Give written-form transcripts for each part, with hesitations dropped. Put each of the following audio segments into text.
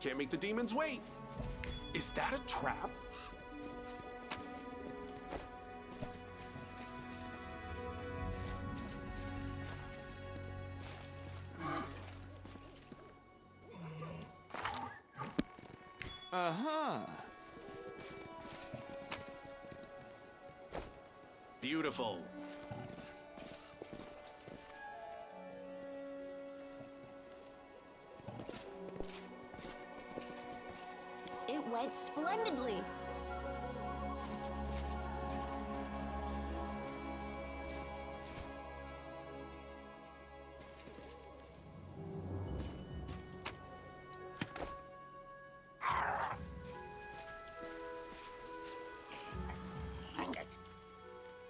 Can't make the demons wait. Is that a trap? Uh-huh. Beautiful. It went splendidly.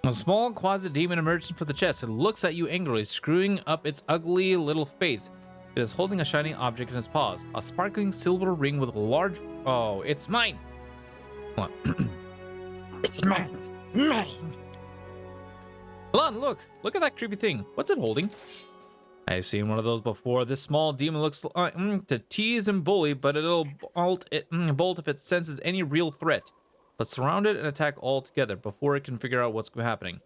A small quasi-demon emerges from the chest. It looks at you angrily, screwing up its ugly little face. It is holding a shining object in its paws. A sparkling silver ring with a large... Oh, it's mine! Hold on. It's mine. Mine. Hold on, look! Look at that creepy thing. What's it holding? I've seen one of those before. This small demon looks to tease and bully, but it'll bolt if it senses any real threat. Let's surround it and attack all together before it can figure out what's happening.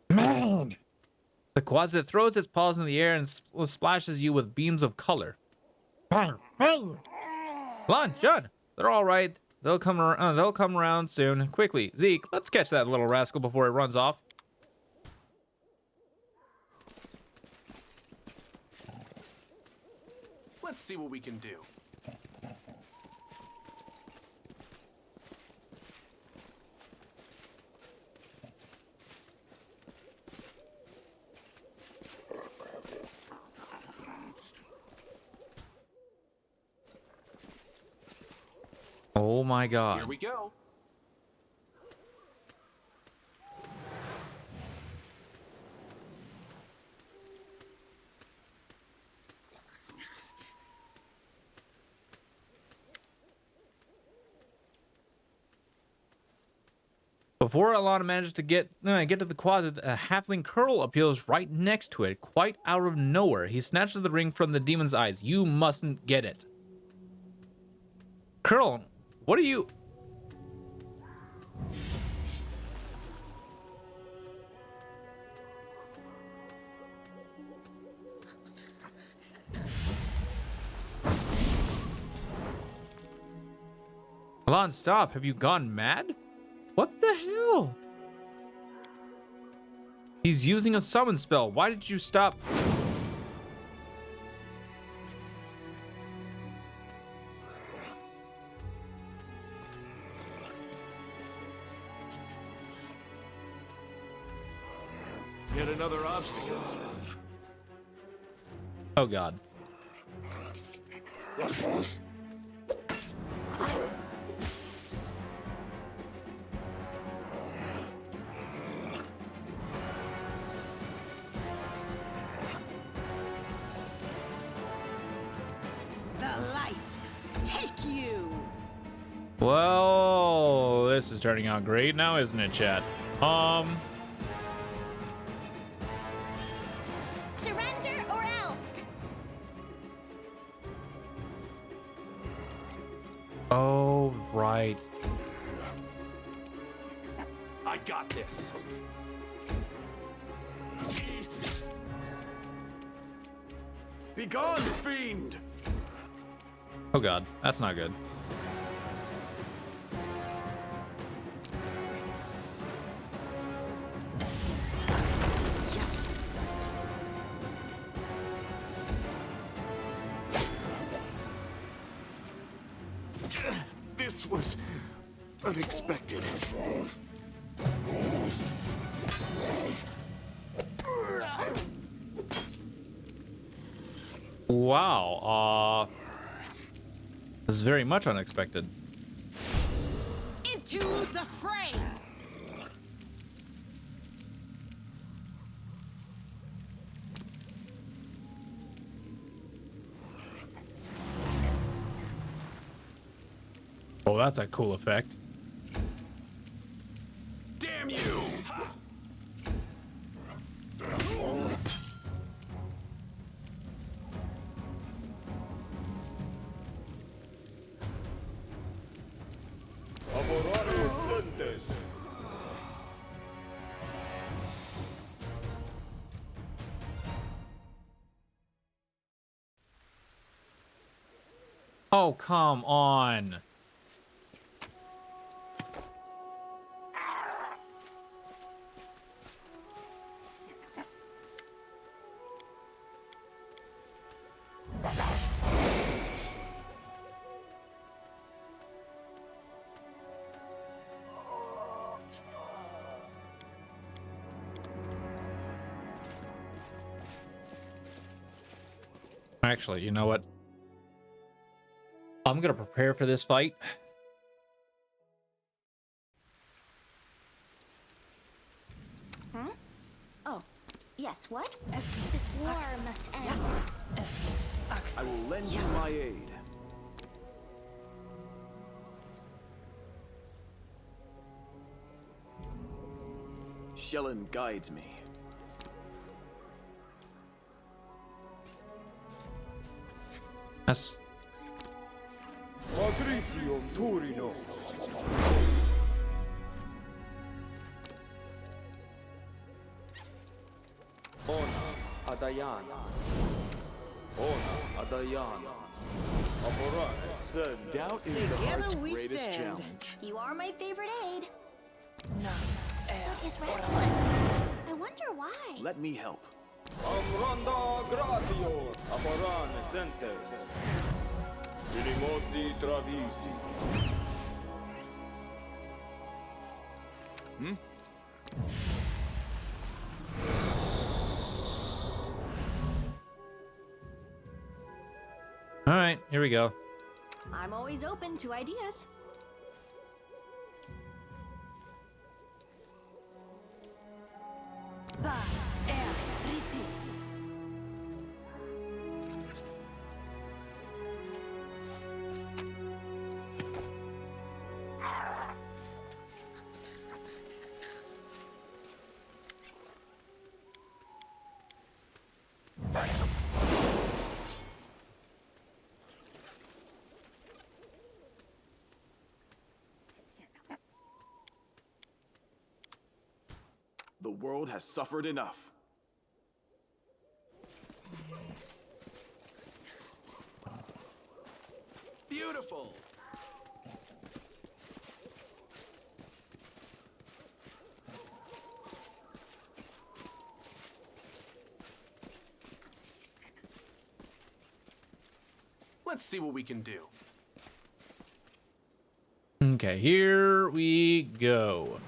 Mine. The quasi throws its paws in the air and splashes you with beams of color. Mine. Mine. Come on, John. They're all right. They'll come around soon. Quickly, Zeke, let's catch that little rascal before it runs off. Let's see what we can do. Oh my god. Here we go. Before Alana manages to get to the closet, a halfling Curl appears right next to it, quite out of nowhere. He snatches the ring from the demon's eyes. You mustn't get it. Curl, what are you... Alana, stop. Have you gone mad? What the hell? He's using a summon spell. Why did you stop? Yet another obstacle. Oh god. Well, this is turning out great now, isn't it, chat? Surrender or else. Oh, right. I got this. Be gone, fiend! Oh god, that's not good. This was unexpected. Wow, this is very much unexpected. Into the fray! Oh, that's a cool effect. Damn Oh, come on. Actually, you know what? I'm gonna prepare for this fight. Huh? Oh, yes, what? This war must end. I will lend you my aid. Shellen guides me. That's Patricium Turino. Ona Adayana. Ona Adayana. Amorane Sen. Doubt is the Together heart's we greatest stand. challenge. You are my favorite aide. None But is restless. I wonder why. Let me help. Amranda Gratio. Amorane Sentes. Minimosi Travisi. all right. Here we go. I'm always open to ideas. Ba er Riti. The world has suffered enough. Beautiful. Let's see what we can do. Okay, here we go.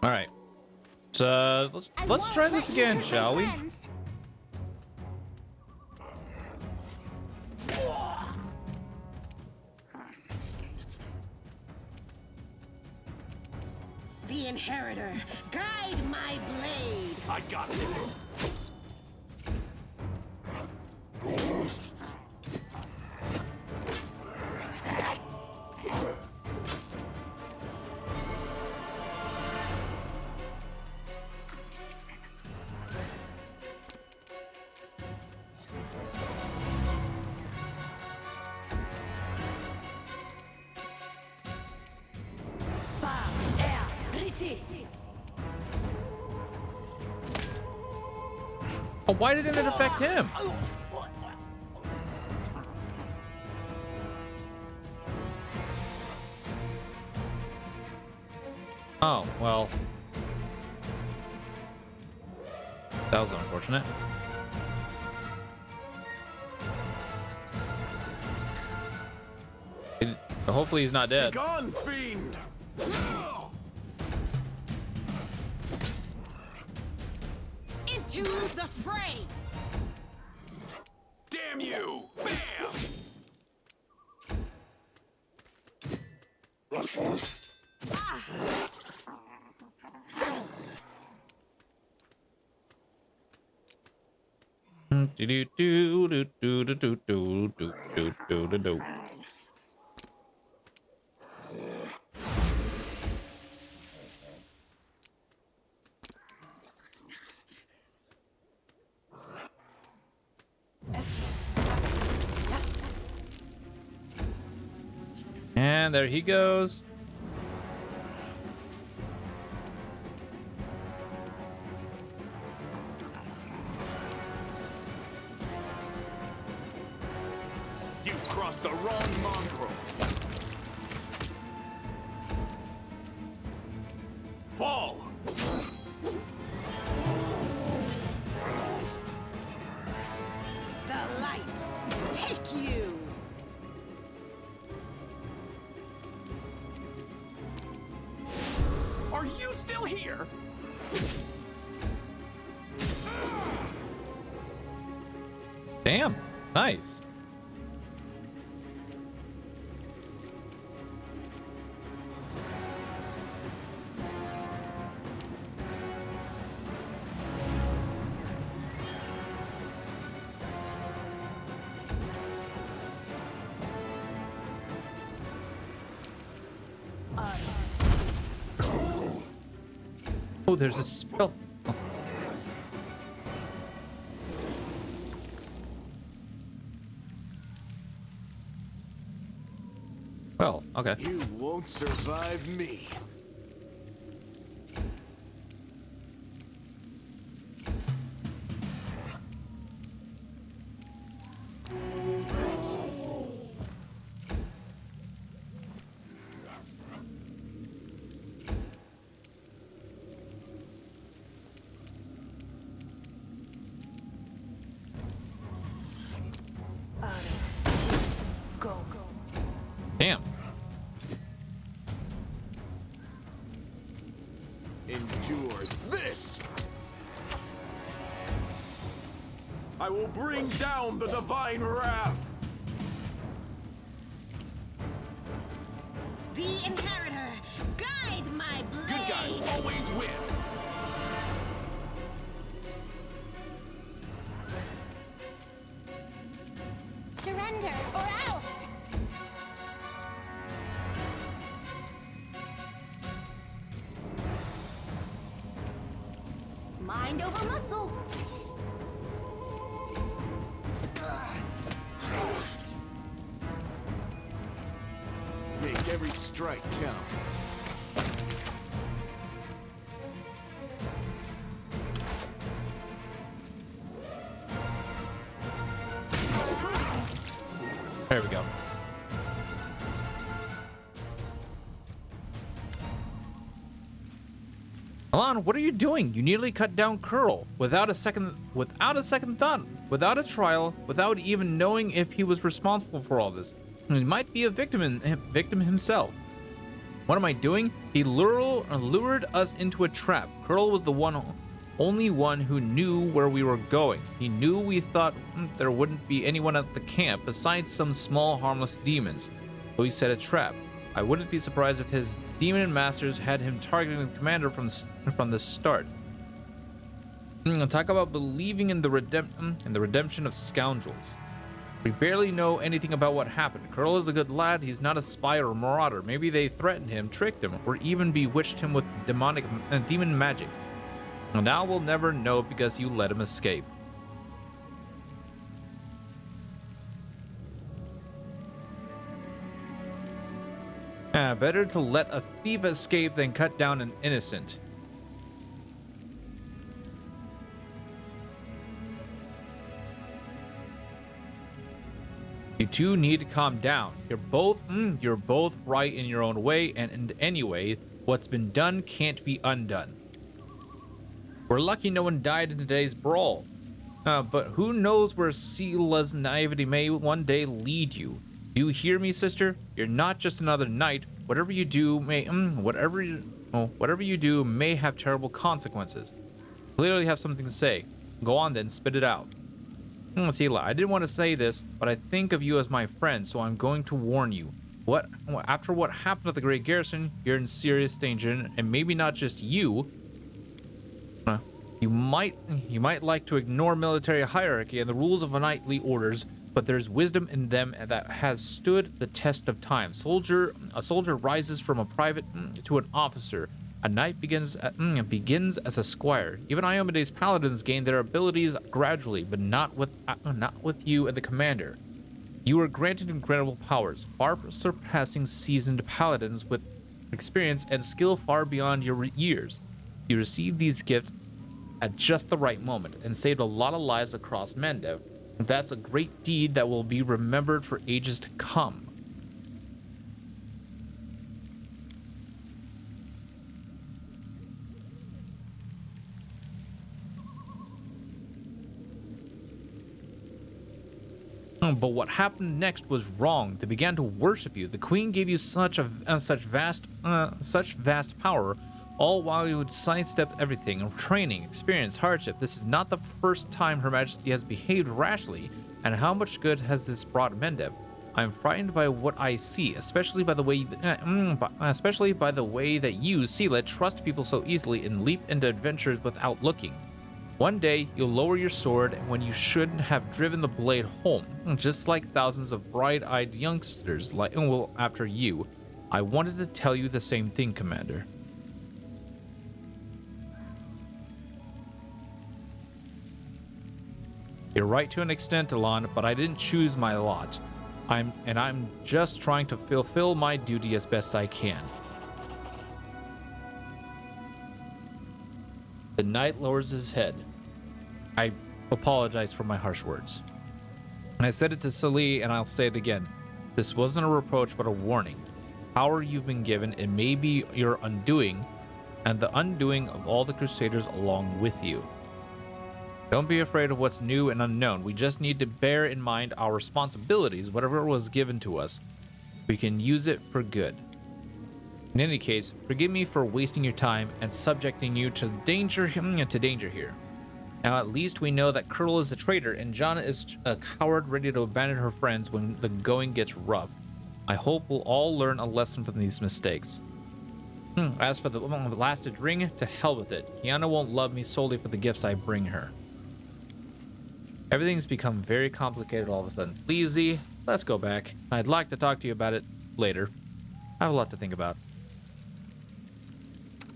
All right. So let's try this again, shall we? The Inheritor, guide my blade. I got this. Ba er Riti. Oh, why didn't it affect him? Oh, well. That was unfortunate. Hopefully he's not dead. Gone, fiend! Into the fray. Damn you! Bam! And there he goes. You've crossed the wrong mongrel. Fall. The light. Take you. Are you still here? Damn, nice. Oh, there's a spell. Oh. Well, okay. You won't survive me. Damn. Endure this! I will bring down the divine wrath! The inheritor. Guide my blade. Good guys always win! Surrender or else! Mind over muscle. Make every strike count. There we go. Alon, what are you doing? You nearly cut down Curl without a second thought, without a trial, without even knowing if he was responsible for all this. He might be a victim himself. What am I doing? He lured us into a trap. Curl was the only one who knew where we were going. He knew we thought there wouldn't be anyone at the camp besides some small harmless demons. So he set a trap. I wouldn't be surprised if his demon masters had him targeting the commander from the start. Talk about believing in the redemption of scoundrels. We barely know anything about what happened. Curl is a good lad. He's not a spy or a marauder. Maybe they threatened him, tricked him, or even bewitched him with demon magic. And now we'll never know because you let him escape. Better to let a thief escape than cut down an innocent. You two need to calm down. You're both right in your own way, and anyway, what's been done can't be undone. We're lucky no one died in today's brawl. But who knows where Sela's naivety may one day lead you. Do you hear me, sister? You're not just another knight. Whatever you do may have terrible consequences. Clearly have something to say. Go on then, spit it out. Sela, I didn't want to say this, but I think of you as my friend, so I'm going to warn you. After what happened at the Great Garrison, you're in serious danger, and maybe not just you. You might like to ignore military hierarchy and the rules of knightly orders, but there's wisdom in them that has stood the test of time. A soldier rises from a private to an officer. A knight begins as a squire. Even Iomede's paladins gain their abilities gradually, but not with you and the commander. You are granted incredible powers, far surpassing seasoned paladins with experience and skill far beyond your years. You receive these gifts at just the right moment and saved a lot of lives across Mendev. That's a great deed that will be remembered for ages to come. But what happened next was wrong. They began to worship you. The queen gave you such vast power, all while you would sidestep everything: training, experience, hardship. This is not the first time Her Majesty has behaved rashly, and how much good has this brought Mendev? I am frightened by what I see, especially by the way that you, Seela, trust people so easily and leap into adventures without looking. One day, you'll lower your sword when you should have driven the blade home, just like thousands of bright-eyed youngsters after you. I wanted to tell you the same thing, Commander. You're right to an extent, Elan, but I didn't choose my lot. I'm just trying to fulfill my duty as best I can. The knight lowers his head. I apologize for my harsh words. I said it to Sali, and I'll say it again. This wasn't a reproach, but a warning. Power you've been given, it may be your undoing, and the undoing of all the Crusaders along with you. Don't be afraid of what's new and unknown. We just need to bear in mind our responsibilities, whatever was given to us. We can use it for good. In any case, forgive me for wasting your time and subjecting you to danger here. Now at least we know that Kurl is a traitor and Jana is a coward ready to abandon her friends when the going gets rough. I hope we'll all learn a lesson from these mistakes. As for the blasted ring, to hell with it. Kiana won't love me solely for the gifts I bring her. Everything's become very complicated all of a sudden. Please, Z, let's go back. I'd like to talk to you about it later. I have a lot to think about.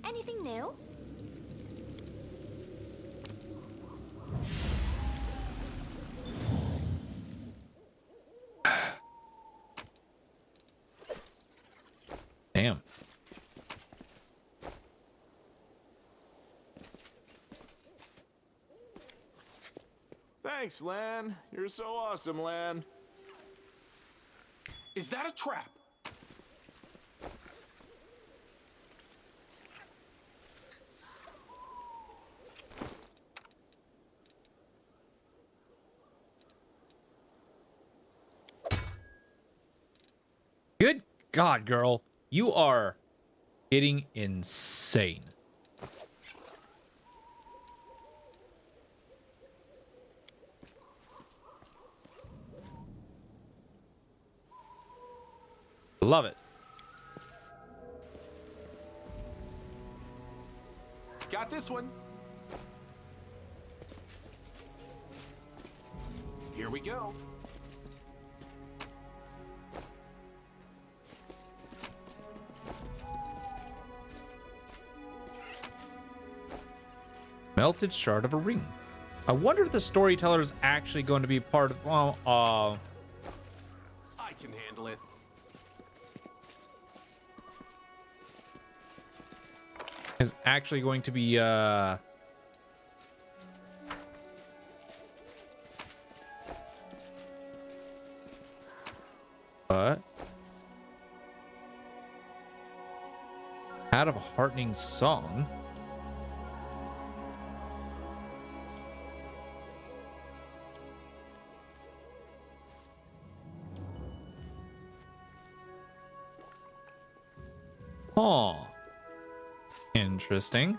Anything new? Damn. Thanks, Lan. You're so awesome, Lan. Is that a trap? Good God, girl. You are getting insane. Love it. Got this one. Here we go. Melted shard of a ring. I wonder if the storyteller is actually going to be part of. I can handle it. Is actually going to be what? Out of a heartening song. Huh. Interesting.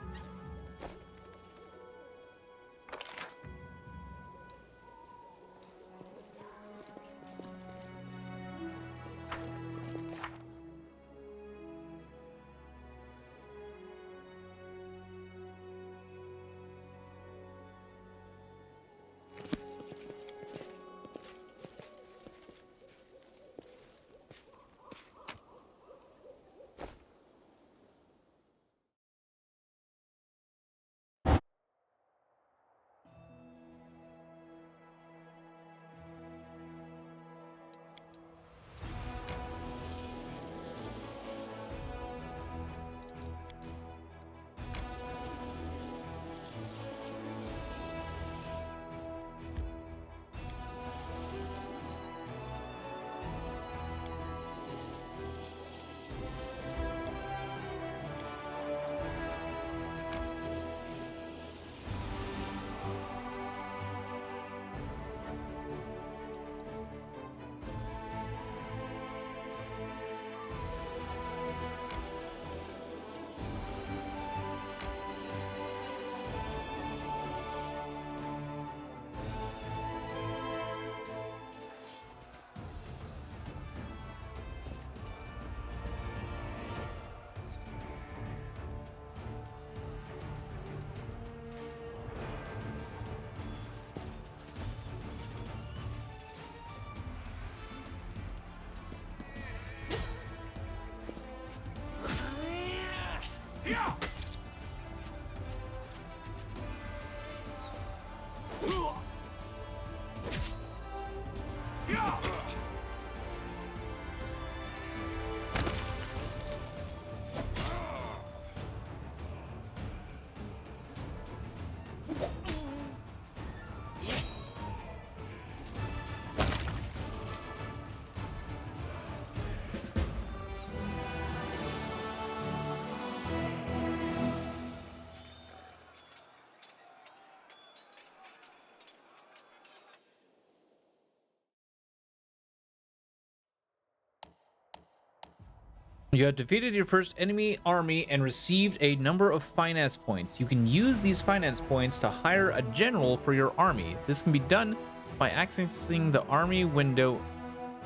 You have defeated your first enemy army and received a number of finance points. You can use these finance points to hire a general for your army. This can be done by accessing the army window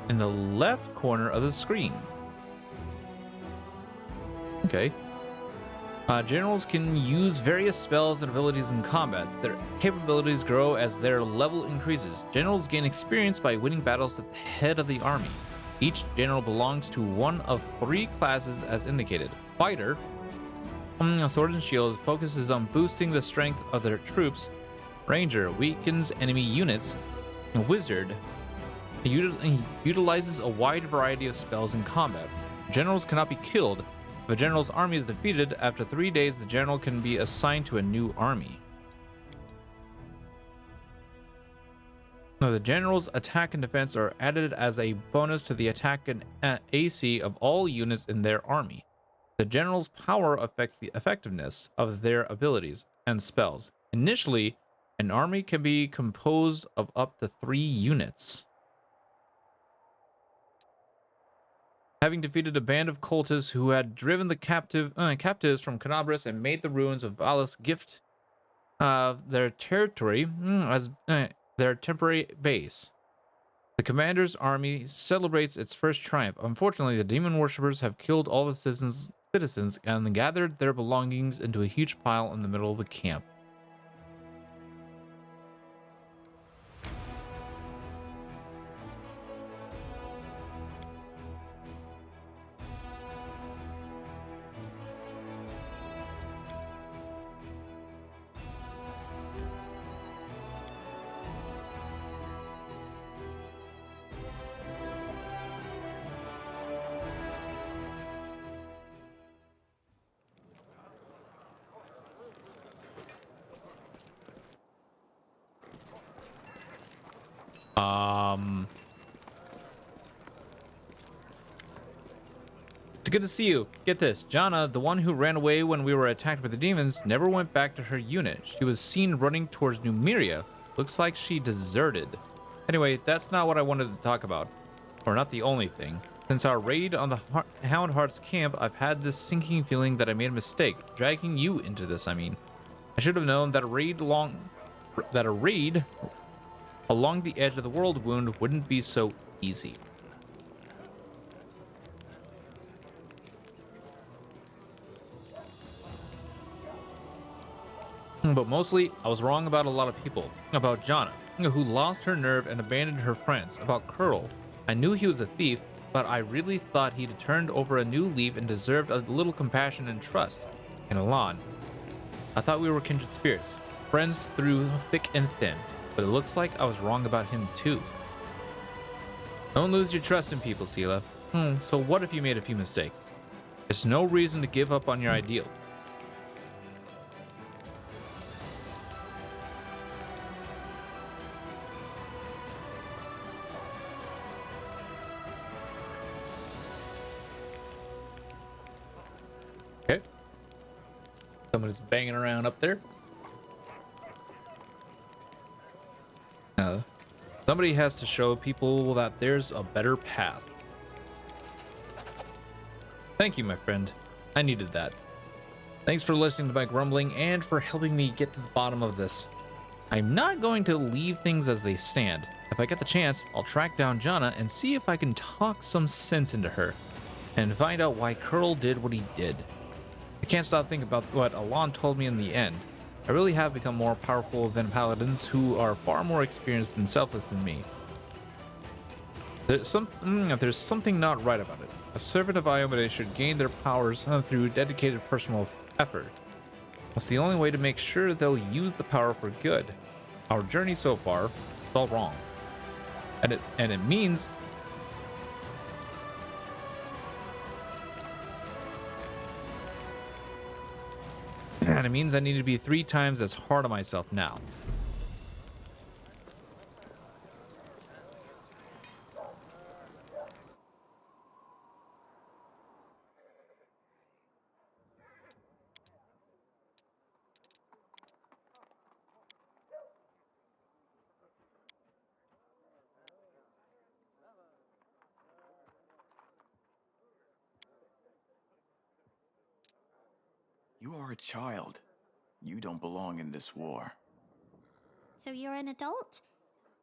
in the left corner of the screen. Okay. Generals can use various spells and abilities in combat. Their capabilities grow as their level increases. Generals gain experience by winning battles at the head of the army. Each general belongs to one of 3 classes as indicated. Fighter, Sword and Shield, focuses on boosting the strength of their troops. Ranger weakens enemy units. And Wizard utilizes a wide variety of spells in combat. Generals cannot be killed. If a general's army is defeated, after 3 days, the general can be assigned to a new army. Now, the general's attack and defense are added as a bonus to the attack and AC of all units in their army. The general's power affects the effectiveness of their abilities and spells. Initially, an army can be composed of up to 3 units. Having defeated a band of cultists who had driven the captives from Canabras and made the ruins of Valus gift their territory as their temporary base. The commander's army celebrates its first triumph. Unfortunately, the demon worshippers have killed all the citizens and gathered their belongings into a huge pile in the middle of the camp. It's good to see you. Get this, Jana, the one who ran away when we were attacked by the demons, never went back to her unit. She was seen running towards Numeria. Looks like she deserted. Anyway, that's not what I wanted to talk about. Or not the only thing. Since our raid on the Houndheart's camp, I've had this sinking feeling that I made a mistake. Dragging you into this, I mean. I should have known that a raid along the edge of the world wound wouldn't be so easy. But mostly, I was wrong about a lot of people. About Jana, who lost her nerve and abandoned her friends. About Curl. I knew he was a thief, but I really thought he'd turned over a new leaf and deserved a little compassion and trust. And Alon. I thought we were kindred spirits, friends through thick and thin. But it looks like I was wrong about him too. Don't lose your trust in people, Sela. So what if you made a few mistakes? There's no reason to give up on your ideal. Okay. Someone is banging around up there. Somebody has to show people that there's a better path. Thank you, my friend. I needed that. Thanks for listening to my grumbling and for helping me get to the bottom of this. I'm not going to leave things as they stand. If I get the chance, I'll track down Jana and see if I can talk some sense into her and find out why Curl did what he did. I can't stop thinking about what Alon told me in the end. I really have become more powerful than paladins who are far more experienced and selfless than me. There's something not right about it. A servant of Iomade should gain their powers through dedicated personal effort. It's the only way to make sure they'll use the power for good. Our journey so far is all wrong. And it means I need to be 3 times as hard on myself now. are a child. You don't belong in this war. So you're an adult?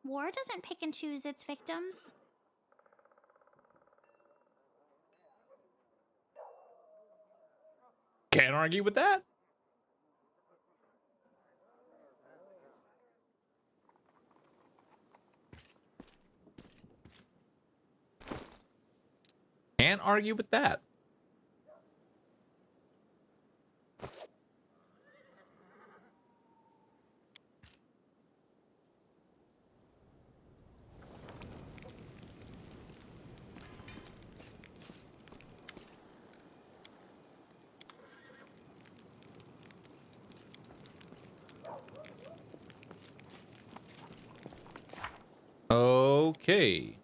War doesn't pick and choose its victims. Can't argue with that. Can't argue with that. Okay.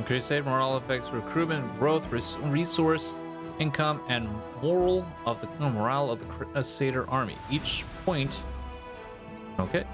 Crusade morale effects, recruitment, growth, resource, income, and morale of the Crusader army. Each point. Okay.